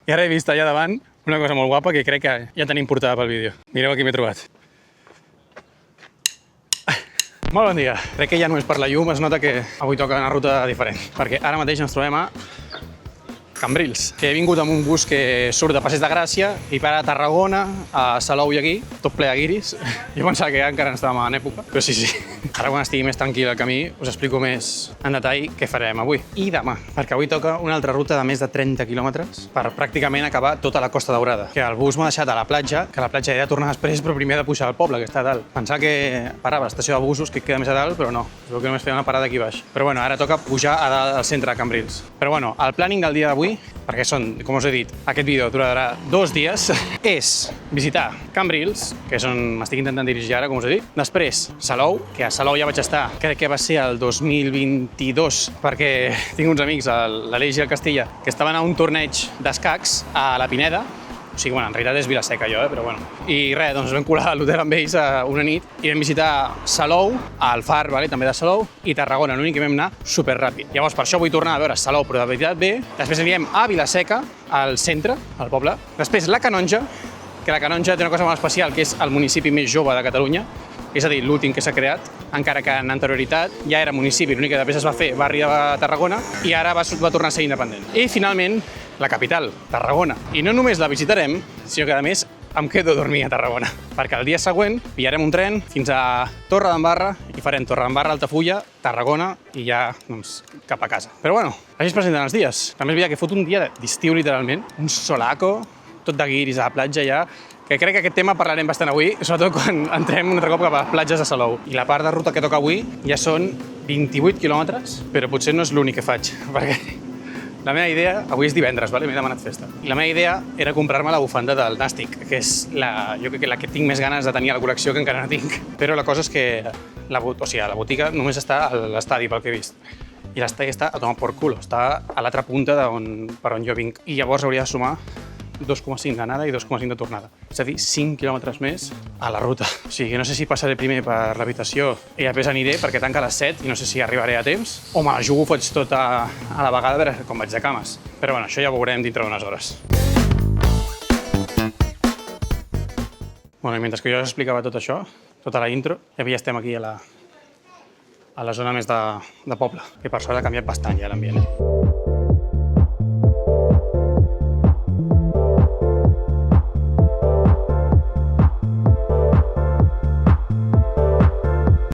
I ara he vist allà davant una cosa molt guapa que crec que ja tenim portada pel vídeo. Mireu aquí m'he trobat. Molt bon dia. Crec que ja només per la llum es nota que avui toca una ruta diferent, perquè ara mateix ens trobem a Cambrils, que he vingut amb un bus que surt de Passeig de Gràcia i para a Tarragona, a Salou i aquí, tot ple de guiris. Jo pensava que encara estàvem en època, però sí. Ara quan estigui més tranquil el camí us explico més en detall què farem avui i demà, perquè avui toca una altra ruta de més de 30 quilòmetres per pràcticament acabar tota la Costa Daurada, que el bus m'ha deixat a la platja, que a la platja he de tornar després, però primer he de pujar al poble, que està a dalt. Pensava que parava a l'estació de busos, que queda més a dalt, però no. Es veu que només feia una parada aquí baix. Però bueno, ara toca pujar a dalt al centre de Cambrils. Però bueno, el planning del dia d'avui, perquè són, com us he dit, aquest vídeo durarà 2 dies, és visitar Cambrils, que és on m'estic intentant dirigir ara, com us he dit. Després, Salou, que a Salou ja vaig estar, crec que va ser el 2022, perquè tinc uns amics, l'Aleix i el Castilla, que estaven a un torneig d'escacs a la Pineda. O sigui, bueno, en realitat és Vila-seca jo, però bueno. I res, doncs vam colar a l'hotel amb ells una nit i vam visitar Salou, el Far, també de Salou, i Tarragona, l'únic que vam anar superràpid. Llavors, per això vull tornar a veure Salou, però de veritat bé. Després anirem a Vila-seca, al centre, al poble. Després la Canonja, que la Canonja té una cosa molt especial, que és el municipi més jove de Catalunya, és a dir, l'últim que s'ha creat, encara que en anterioritat ja era municipi, l'únic que després es va fer barri de Tarragona i ara va tornar a ser independent. I finalment, la capital, Tarragona. I no només la visitarem, sinó que a més em quedo a dormir a Tarragona, perquè el dia següent pillarem un tren fins a Torredembarra i farem Torredembarra, Altafulla, Tarragona i ja, doncs, cap a casa. Però bueno, així es presenten els dies. També és veritat que fot un dia d'estiu literalment, un solaco, tot de guiris a la platja ja, que crec que aquest tema parlarem bastant avui, sobretot quan entrem un altre cop cap a les platges de Salou. I la part de ruta que toca avui ja són 28 quilòmetres, però potser no és l'únic que faig, perquè la meva idea, avui és divendres, m'he demanat festa, i la meva idea era comprar-me la bufanda del Nàstic, que és jo crec que la que tinc més ganes de tenir a la col·lecció, que encara no tinc. Però la cosa és que la botiga només està a l'estadi, pel que he vist. I l'estadi està a tomar por culo, està a l'altra punta per on jo vinc. I llavors hauria de sumar 2,5 d'anada i 2,5 de tornada. És a dir, 5 quilòmetres més a la ruta. O sigui, no sé si passaré primer per l'habitació i després aniré perquè tanca a les 7 i no sé si arribaré a temps, o me la jugo, faig tot a la vegada a veure com vaig de cames. Però bueno, això ja ho veurem dintre d'unes hores. Bueno, i mentre que jo us explicava tot això, tota la intro, ja estem aquí a la zona més de poble, que per sort ha canviat bastant ja l'ambient.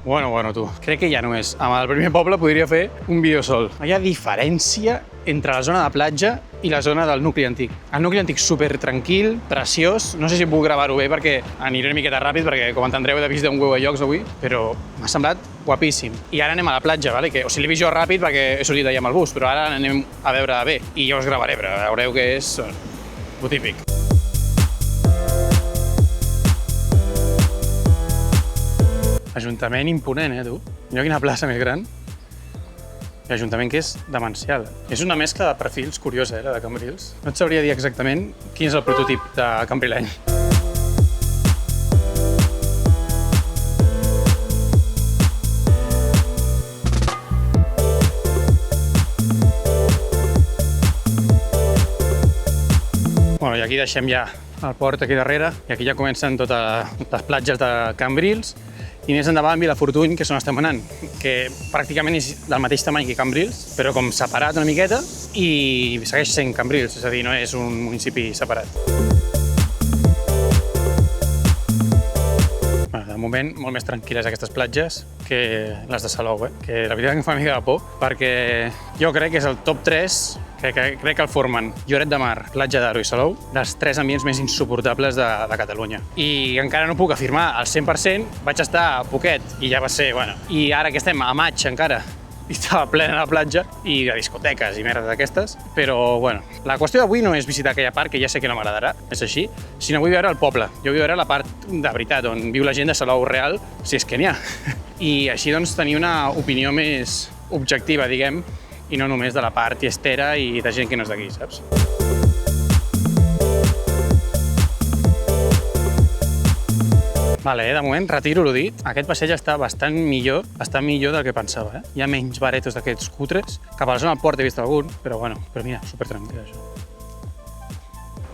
Bueno, tu. Crec que ja només amb el primer poble podria fer un vídeo sol. Hi ha diferència entre la zona de platja i la zona del nucli antic. El nucli antic super tranquil, preciós. No sé si puc gravar-ho bé perquè aniré una miqueta ràpid, perquè com entendreu he vist d'un huevo de llocs avui, però m'ha semblat guapíssim. I ara anem a la platja, vale? O sigui, l'he vist jo ràpid perquè he sortit d'allà amb el bus, però ara anem a veure bé. I ja us gravaré, però veureu que és lo típic. Ajuntament imponent, tu? Mira quina plaça més gran. I ajuntament que és demencial. És una mescla de perfils curiosa, la de Cambrils. No et sabria dir exactament quin és el prototip de cambrileny. Bueno, i aquí deixem ja el port aquí darrere, i aquí ja comencen totes les platges de Cambrils. I més endavant Vilafortuny, que és on estem anant, que pràcticament és del mateix tamany que Cambrils, però com separat una miqueta, i segueix sent Cambrils, és a dir, no és un municipi separat. De moment, molt més tranquil·les aquestes platges que les de Salou, que la veritat que em fa una mica de por, perquè jo crec que és el top 3, crec que el formen Lloret de Mar, Platja d'Aro i Salou, dels 3 ambients més insuportables de Catalunya. I encara no puc afirmar al 100%, vaig estar poquet i ja va ser, bueno. I ara que estem a maig encara, i estava plena la platja i de discoteques i merdes d'aquestes, però bueno, la qüestió d'avui no és visitar aquella part, que ja sé que no m'agradarà, és així, sinó vull veure el poble, jo vull veure la part de veritat, on viu la gent de Salou real, si és que n'hi ha. I així doncs tenir una opinió més objectiva, diguem, i no només de la part tiestera i de gent que no és d'aquí, saps? Vale, de moment retiro el dit. Aquest passeig està bastant millor del que pensava. Hi ha menys baretos d'aquests cutres. Cap a la zona del port he vist algun, però bueno, però mira, supertranquil això.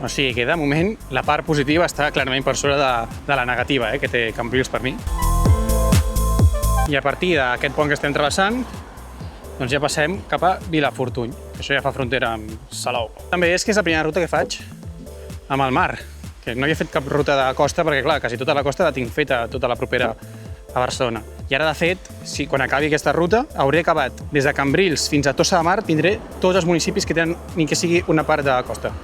O sigui que de moment la part positiva està clarament per sobre de la negativa que té Cambrils per mi. I a partir d'aquest pont que estem travessant, doncs ja passem cap a Vilafortuny, que això ja fa frontera amb Salou. També és que és la primera ruta que faig amb el mar, que no havia fet cap ruta de costa perquè, clar, quasi tota la costa la tinc feta, tota la propera a Barcelona. I ara, de fet, quan acabi aquesta ruta, hauré acabat des de Cambrils fins a Tossa de Mar, tindré tots els municipis que tenen ni que sigui una part de costa.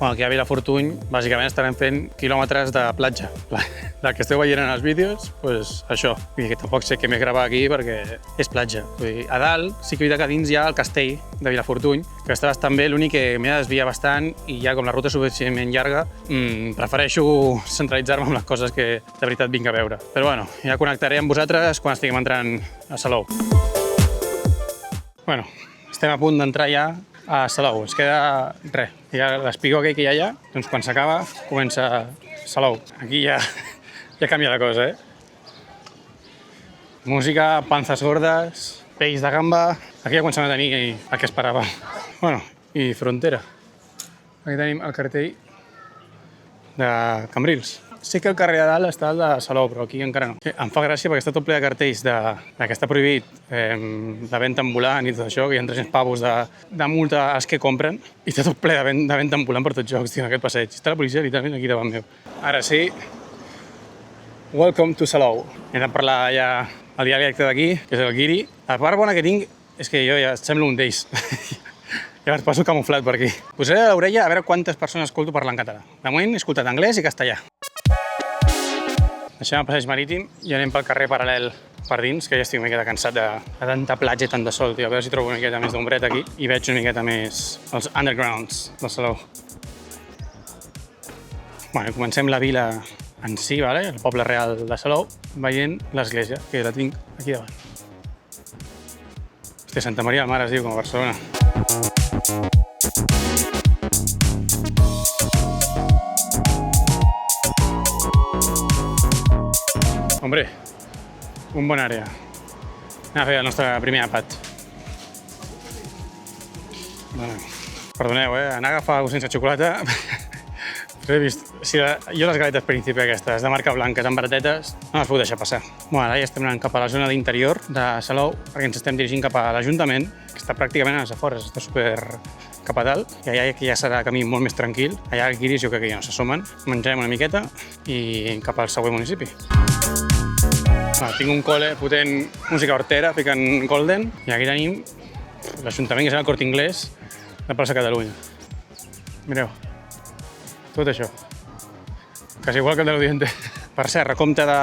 Aquí a Vilafortuny, bàsicament estarem fent quilòmetres de platja. Del que esteu veient en els vídeos, doncs això. Vull dir que tampoc sé què m'he gravat aquí perquè és platja. Vull dir, a dalt sí que he vist que dins hi ha el castell de Vilafortuny, que està bastant bé, l'únic que m'he de desviar bastant i ja com la ruta és suficientment llarga, prefereixo centralitzar-me en les coses que de veritat vinc a veure. Però bueno, ja connectaré amb vosaltres quan estiguem entrant a Salou. Bueno, estem a punt d'entrar ja a Salou. Ens queda res. Hi ha l'espigó aquell que hi ha allà, doncs quan s'acaba comença Salou. Aquí ja canvia la cosa, Música, panzas gordes, peix de gamba... Aquí ja comencem a tenir el que esperava. Bueno, i frontera. Aquí tenim el cartell de Cambrils. Sé que el carrer de dalt està el de Salou, però aquí encara no. Em fa gràcia perquè està tot ple de cartells que està prohibit de venda ambulant i tot això, que hi ha 300 pavos de multa als que compren, i està tot ple de venda ambulant per tots jocs, en aquest passeig. Està la policia literalment aquí davant meu. Ara sí, welcome to Salou. Hem de parlar ja el dialecte d'aquí, que és el guiri. La part bona que tinc és que jo ja semblo un d'ells. Ja es passo camuflat per aquí. Posaré a l'orella a veure quantes persones escolto parlar en català. De moment he escoltat anglès i castellà. Deixem el passeig marítim i anem pel carrer paral·lel per dins, que ja estic una miqueta cansat de tanta platja i tant de sol, tio. A veure si trobo una miqueta més d'ombret aquí i veig una miqueta més els undergrounds del Salou. Bueno, comencem la vila en si, el poble real de Salou, veient l'església, que la tinc aquí davant. Hòstia, Santa Maria del Mar es diu, com a Barcelona. Hombre, un bon àrea. Anem a fer el nostre primer àpat. Perdoneu, anar a agafar alguna cosa sense xocolata. He vist, jo les galetes Príncipe aquestes, de marca blanca, tan baratetes, no les puc deixar passar. Ara ja estem anant cap a la zona d'interior de Salou, perquè ens estem dirigint cap a l'Ajuntament, que està pràcticament a les afores, està super cap a dalt, i allà ja serà camí molt més tranquil. Allà els guiris jo crec que ja no s'assomen. Menjarem una miqueta i cap al següent municipi. Tinc un cole potent, música hortera, ficant Golden, i aquí tenim l'Ajuntament, que és el Corte Inglés de Plaça Catalunya. Mireu, tot això. Quasi igual que el de l'Odiente. Per cert, recompte de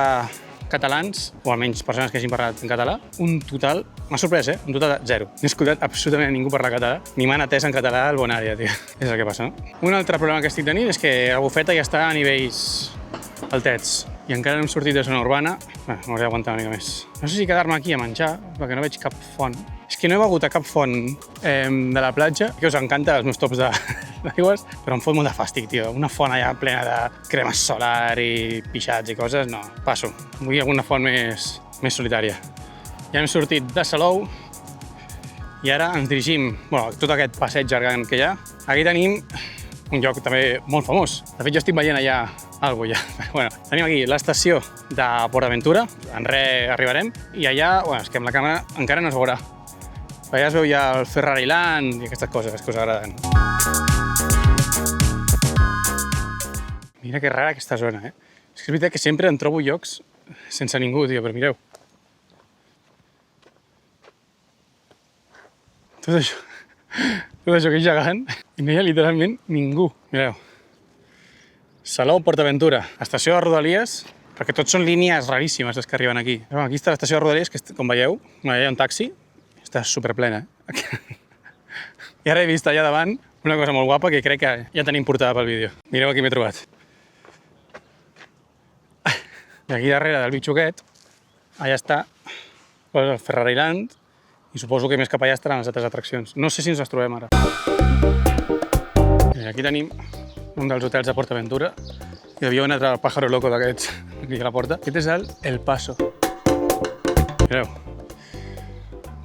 catalans, o almenys persones que hagin parlat en català, un total, m'ha sorprès, un total de 0. No he escoltat absolutament ningú parlar català, ni m'han atès en català al Bonària, tio. És el que passa, no? Un altre problema que estic tenint és que la bufeta ja està a nivells altets i encara no hem sortit de zona urbana. M'hauré d'aguantar una mica més. No sé si quedar-me aquí a menjar, perquè no veig cap font. És que no he begut a cap font de la platja, que us encanta els meus tops d'aigües, però em fot molt de fàstic, tio. Una font allà plena de crema solar i pixats i coses, no, passo. Vull alguna font més solitària. Ja hem sortit de Salou i ara ens dirigim, tot aquest passeig gegant que hi ha. Aquí tenim un lloc també molt famós. De fet, jo estic veient allà alguna cosa ja. Tenim aquí l'estació de PortAventura, en res arribarem, i allà, és que amb la càmera encara no es veurà. Allà es veu ja el Ferrari Land i aquestes coses que us agraden. Mira que rara aquesta zona, És que és veritat que sempre en trobo llocs sense ningú, tio, però mireu. Tot això que és gegant i no hi ha literalment ningú. Mireu. Salou, PortAventura, estació de Rodalies, perquè tots són línies raríssimes les que arriben aquí. Aquí està l'estació de Rodalies, que com veieu, hi ha un taxi, està superplena. I ara he vist allà davant una cosa molt guapa que crec que ja tenim portada pel vídeo. Mireu aquí m'he trobat. I aquí darrere del bitxo aquest, allà està el Ferrari Land, i suposo que més cap allà estaran les altres atraccions. No sé si ens les trobem ara. I aquí tenim un dels hotels de PortAventura. Hi havia un altre pájaro loco d'aquests aquí a la porta. Aquest és el Paso. Mireu.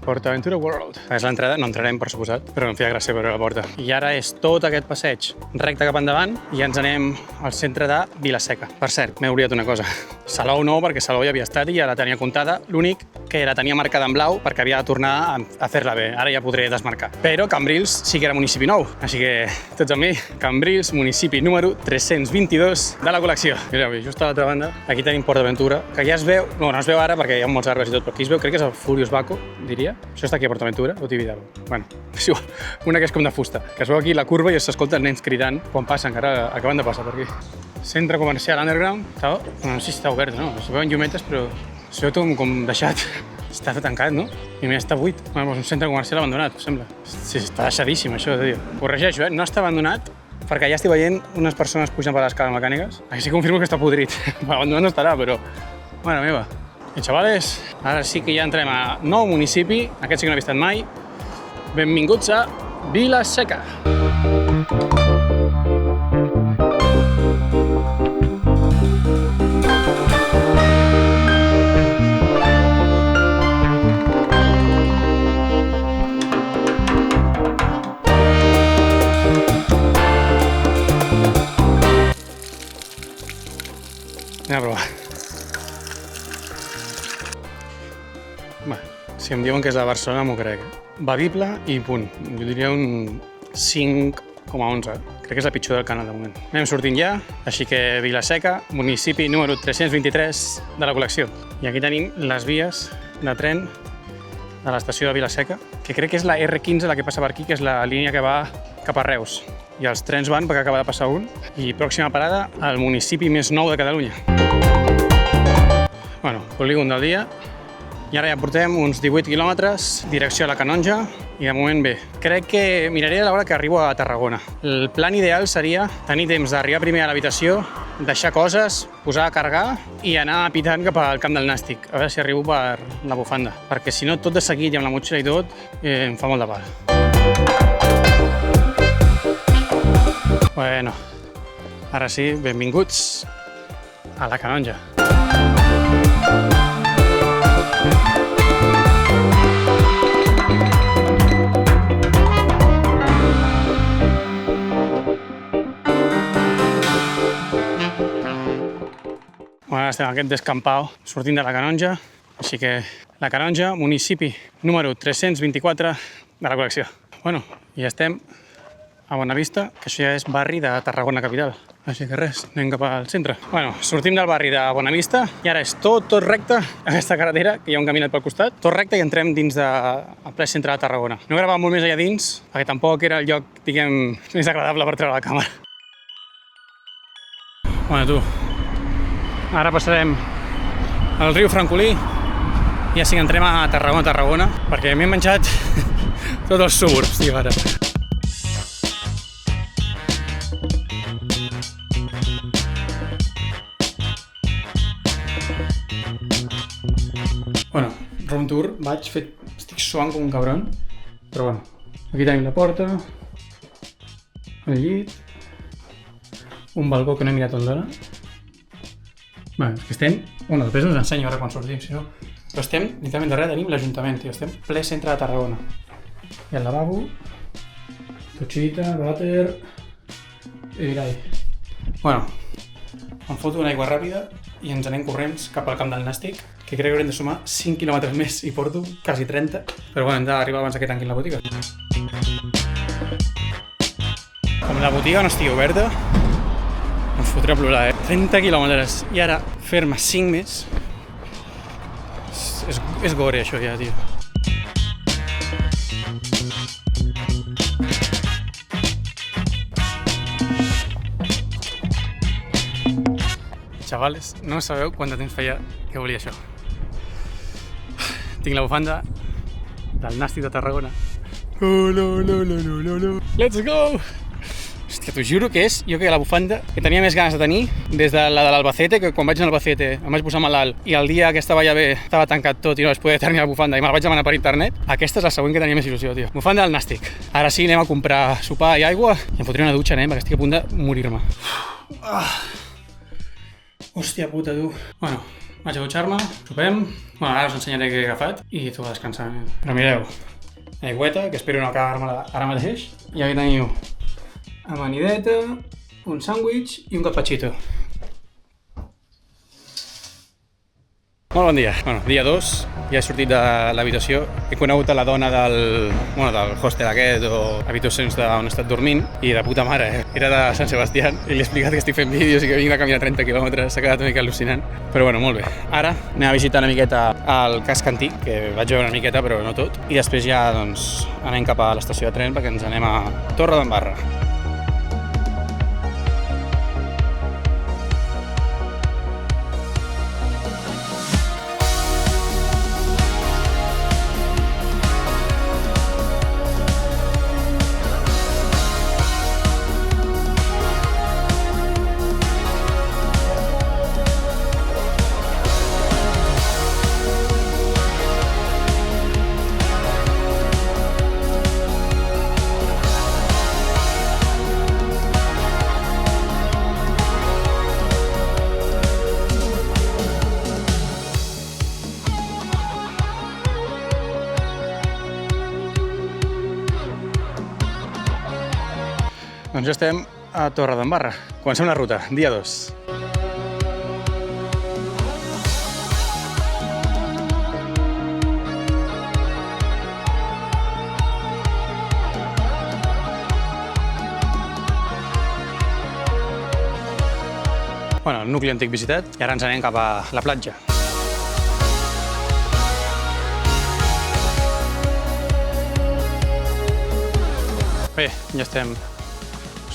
PortAventura World. És l'entrada, no entrarem per suposat, però em feia gràcia veure la porta. I ara és tot aquest passeig recte cap endavant i ens anem al centre de Vila-seca. Per cert, m'he oblidat una cosa. Salou no, perquè Salou ja havia estat i ja la tenia comptada. L'únic que la tenia marcada en blau perquè havia de tornar a fer-la bé. Ara ja podré desmarcar. Però Cambrils sí que era municipi nou. Així que tots amb mi, Cambrils, municipi número 322 de la col·lecció. Mireu, just a l'altra banda, aquí tenim PortAventura, que ja es veu, no es veu ara perquè hi ha molts arbres i tot, però aquí es veu, crec que és el Furious Baco, diria. Això està aquí a PortAventura, o Tibidabo. Bueno, és igual. Una que és com de fusta, que es veu aquí la curva i s'escolta els nens cridant quan passen, que ara acaben de passar per aquí. Centre comercial underground, no sé si està obert o no, es veuen llumetes, però es veu tot com deixat. Està tancat, no? I a més està buit. Bueno, és un centre comercial abandonat, sembla. Sí, està deixadíssim, això, tio. Corregeixo, no està abandonat, perquè ja estic veient unes persones pujant per les escales mecàniques. Aquí sí confirmo que està podrit. Abandonat no estarà, però... Mare meva. I xavales, ara sí que ja entrem a nou municipi, aquest sí que no he vistat mai. Benvinguts a Vila-seca. Anem a provar. Si em diuen que és de Barcelona, m'ho crec. Bevible i punt. Jo diria un 5,11. Crec que és la pitjor del canal de moment. Anem sortint ja, així que Vila-seca, municipi número 323 de la col·lecció. I aquí tenim les vies de tren de l'estació de Vila-seca, que crec que és la R15 la que passa per aquí, que és la línia que va cap a Reus. I els trens van perquè acaba de passar un. I pròxima parada, al municipi més nou de Catalunya. Bueno, polígon del dia. I ara ja portem uns 18 quilòmetres, direcció a la Canonja, i de moment bé. Crec que miraré a l'hora que arribo a Tarragona. El plan ideal seria tenir temps d'arribar primer a l'habitació, deixar coses, posar a carregar i anar pitant cap al camp del Nàstic, a veure si arribo per la bufanda. Perquè si no, tot de seguit i amb la motxilla i tot, em fa molt de pal. Bueno, ara sí, benvinguts a la Canonja. Bueno, ara estem en aquest descampau sortint de la Canonja, així que la Canonja, municipi número 324 de la col·lecció. Bueno, i estem a Bonavista, que això ja és barri de Tarragona capital. Així que res, anem cap al centre. Bueno, sortim del barri de Bonavista i ara és tot recte, aquesta carretera, que hi ha un caminat pel costat, tot recte i entrem dins del ple centre de Tarragona. No he gravat molt més allà dins, perquè tampoc era el lloc, diguem, més agradable per treure la càmera. Bueno, tu, ara passarem al riu Francolí i ja sí que entrem a Tarragona, perquè m'he menjat tots els suburbs, tio, ara. Bueno, room tour, estic suant com un cabron, però bueno, aquí tenim la porta, el llit, un balcó que no he mirat on dona. Bé, és que estem... Bueno, després us ensenyo ara quan sortim, si no... Però estem, literalment darrere tenim l'Ajuntament, tio, estem ple centre de Tarragona. I el lavabo, dutxita, vàter... i mirall. Bueno, em foto una aigua ràpida i ens anem corrents cap al camp del Nàstic, que crec que haurem de sumar 5 quilòmetres més i porto quasi 30. Però bueno, hem d'arribar abans que tanquin la botiga. Com la botiga no estigui oberta, ens fotré a plorar, 30 quilòmetres i ara fer-me 5 més. És gore això ja, tio. Xavales, no sabeu quant de temps feia que volia això. Tinc la bufanda del Nàstic de Tarragona. Let's go! Hòstia, t'ho juro que és, jo que la bufanda que tenia més ganes de tenir des de la de l'Albacete, que quan vaig anar a Albacete em vaig posar malalt i el dia que estava ja bé estava tancat tot i no vaig poder tenir la bufanda i me la vaig demanar per internet, aquesta és la següent que tenia més il·lusió, tio. Bufanda del Nàstic. Ara sí, anem a comprar sopar i aigua i em fotré una dutxa, perquè estic a punt de morir-me. Hòstia puta, tu. Bueno, Vaig a dutxar-me, sopem. Bueno, ara us ensenyaré què he agafat i tu a descansar. Però mireu, aigüeta, que espero no acabar-me-la ara mateix. I aquí teniu amanideta, un sàndwich i un cappuccino. Molt bon dia. Bueno, dia 2, ja he sortit de l'habitació. He conegut a la dona del hostel aquest o habitacions on he estat dormint i de puta mare, era de Sant Sebastián i li he explicat que estic fent vídeos i que vinc de caminar 30 quilòmetres, s'ha quedat una mica al·lucinant. Però bueno, molt bé. Ara anem a visitar una miqueta el casc antic, que vaig veure una miqueta però no tot, i després ja doncs anem cap a l'estació de tren perquè ens anem a Torredembarra. Doncs ja estem a Torredembarra. Comencem la ruta, dia 2. Bueno, el nucli antic visitat i ara ens anem cap a la platja. Bé, ja estem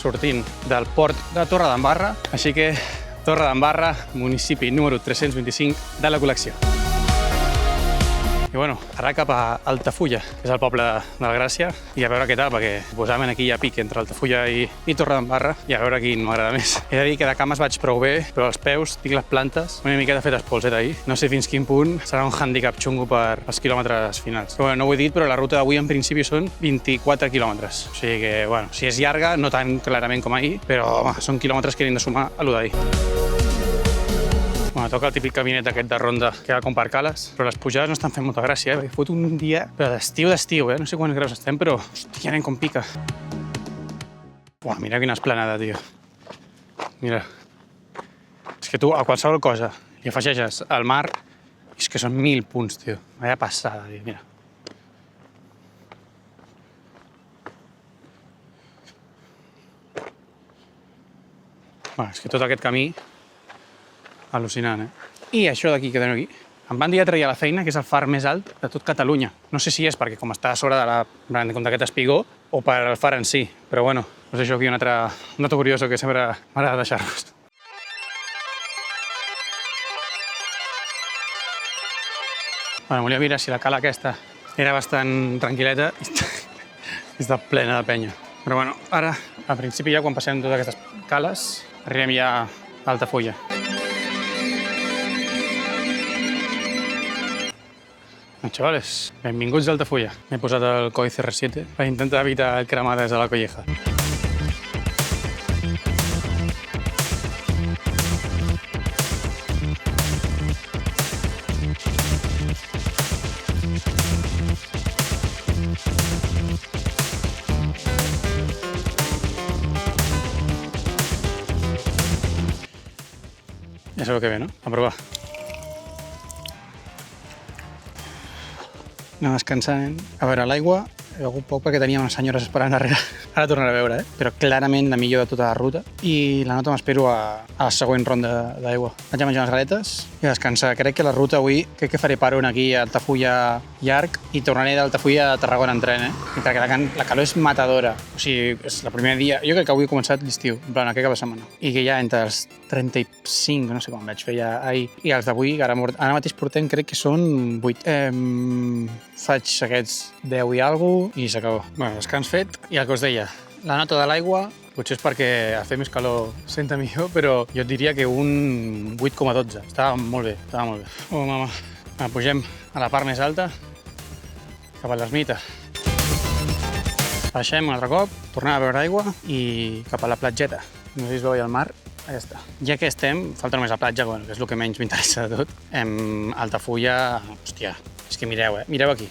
sortint del port de Torredembarra, així que Torredembarra, municipi número 325 de la col·lecció. I bueno, ara cap a Altafulla, que és el poble de la Gràcia, i a veure què tal, perquè posàvem aquí a pic entre Altafulla i Torredembarra, i a veure quin m'agrada més. He de dir que de cames vaig prou bé, però als peus tinc les plantes una miqueta fetes polset ahir. No sé fins quin punt serà un hàndicap xungo per als quilòmetres finals. Però bueno, no ho he dit, però la ruta d'avui en principi són 24 quilòmetres. O sigui que, bueno, si és llarga, no tan clarament com ahir, però home, són quilòmetres que hem de sumar a lo d'ahir. Bueno, toca el típic caminet aquest de ronda que va com per cales, però les pujades no estan fent molta gràcia, He fot un dia, però d'estiu, No sé quants graus estem, però hòstia, anem com pica. Uah, mira quina esplanada, tio. Mira. És que tu a qualsevol cosa li afegeixes al mar, és que són 1000 punts, tio. Vaya passada, tio, mira. Bueno, és que tot aquest camí al·lucinant, I això d'aquí que teniu aquí, em van dir l'altre dia a la feina que és el far més alt de tot Catalunya. No sé si és perquè com està a sobre d'aquest espigó o per el far en si, però bueno, us deixo aquí un altre dato curioso que sempre m'agrada deixar-vos. Bueno, volia mirar si la cala aquesta era bastant tranquil·leta i està plena de penya. Però bueno, ara, al principi ja quan passem totes aquestes cales, arribem ja a Altafulla. Chavales, benvinguts a Altafulla. M'he posat el Koi CR7 per intentar evitar cremades a la colleja. Ja sabeu què ve, no? A provar. Anar descansant. A veure, l'aigua, he begut poc perquè teníem unes senyores esperant darrere. Ara tornaré a veure, Però clarament la millor de tota la ruta. I la nota m'espero a la següent ronda d'aigua. Vaig a menjar unes galetes i a descansar. Crec que la ruta avui, crec que faré paro aquí a Altafulla llarg i tornaré d'Altafulla a Tarragona en tren, I perquè la calor és matadora. O sigui, és el primer dia. Jo crec que avui he començat l'estiu, en plan, aquest cap de setmana. I que ja entre els 35, no sé com vaig fer ja ahir, i els d'avui, ara mateix portem, crec que són 8. Faig aquests 10 i alguna cosa i s'acabó. Bueno, descans fet i el que us deia, la nota de l'aigua potser és perquè a fer més calor senta millor, però jo et diria que un 8,12. Estava molt bé, Oh, mama. Pugem a la part més alta, cap a l'ermita. Baixem un altre cop, tornem a beure aigua i cap a la platgeta. No sé si es veu el mar, Ja està. Ja que estem, falta només la platja, bueno, que és el que menys m'interessa de tot. Altafulla, hòstia, és que mireu, mireu aquí.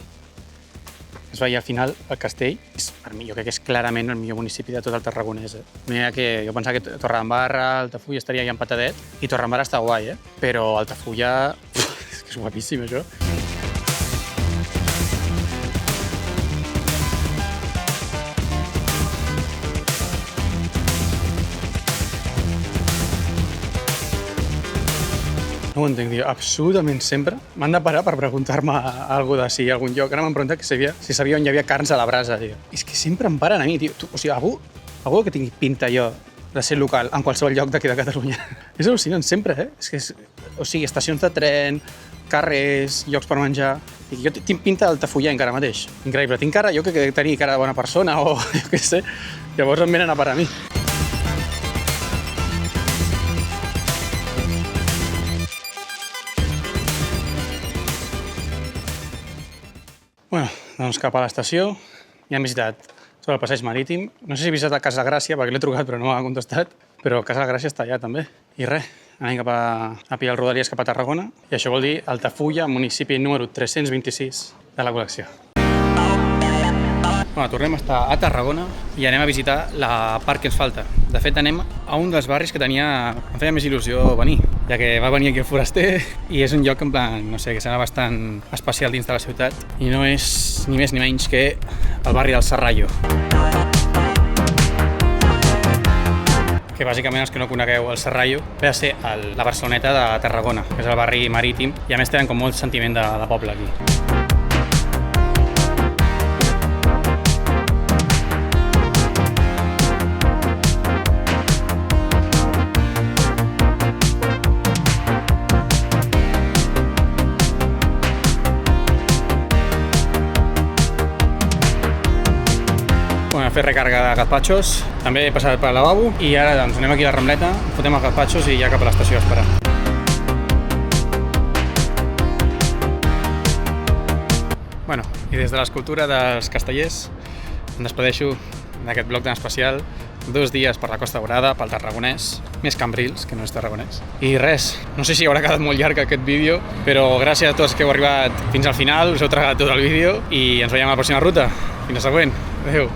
Es veia al final el castell, per mi jo crec que és clarament el millor municipi de tot el Tarragonès. Mira que jo pensava que Torredembarra, Altafulla estaria ja empatadet, i Torredembarra està guai, però Altafulla, és que és guapíssim això. No ho entenc, tio. Absolutament sempre m'han de parar per preguntar-me alguna de si hi ha algun lloc. Ara m'han preguntat si sabia on hi havia carns a la brasa, tio. És que sempre em paren a mi, tio. O sigui, algú que tingui pinta jo de ser local en qualsevol lloc d'aquí de Catalunya. És al·lucinant, sempre, O sigui, estacions de tren, carrers, llocs per menjar. I jo tinc pinta d'altafulla encara mateix. Increïble. Tinc cara, jo crec que tenir cara de bona persona o jo què sé. Llavors em venen a parar a mi. Bueno, doncs cap a l'estació. Ja hem visitat tot el passeig marítim. No sé si he visitat a Casa Gràcia, perquè l'he trucat però no m'ha contestat, però Casa Gràcia està allà també. I res, anem cap a pillar el Rodalies cap a Tarragona. I això vol dir Altafulla, municipi número 326 de la col·lecció. Bueno, tornem a estar a Tarragona i anem a visitar la part que ens falta. De fet, anem a un dels barris que em feia més il·lusió venir, ja que va venir aquí el Foraster i és un lloc en plan, no sé, que sembla bastant especial dins de la ciutat i no és ni més ni menys que el barri del Serrallo. Que bàsicament, els que no conegueu el Serrallo, ve a ser la Barceloneta de Tarragona, que és el barri marítim i a més tenen com molt sentiment de poble aquí. Bueno, he fet recàrrega de gazpachos, també he passat pel lavabo i ara doncs, anem aquí a la Rambleta, fotem els gazpachos i ja cap a l'estació a esperar. Bueno, i des de l'escultura dels Castellers em despedeixo d'aquest vlog tan especial. 2 dies per la Costa Daurada, pel Tarragonès, més Cambrils, que no és Tarragonès. I res, no sé si haurà quedat molt llarg aquest vídeo, però gràcies a tots que heu arribat fins al final, us heu tragat tot el vídeo i ens veiem a la pròxima ruta. Fins la següent. Adéu.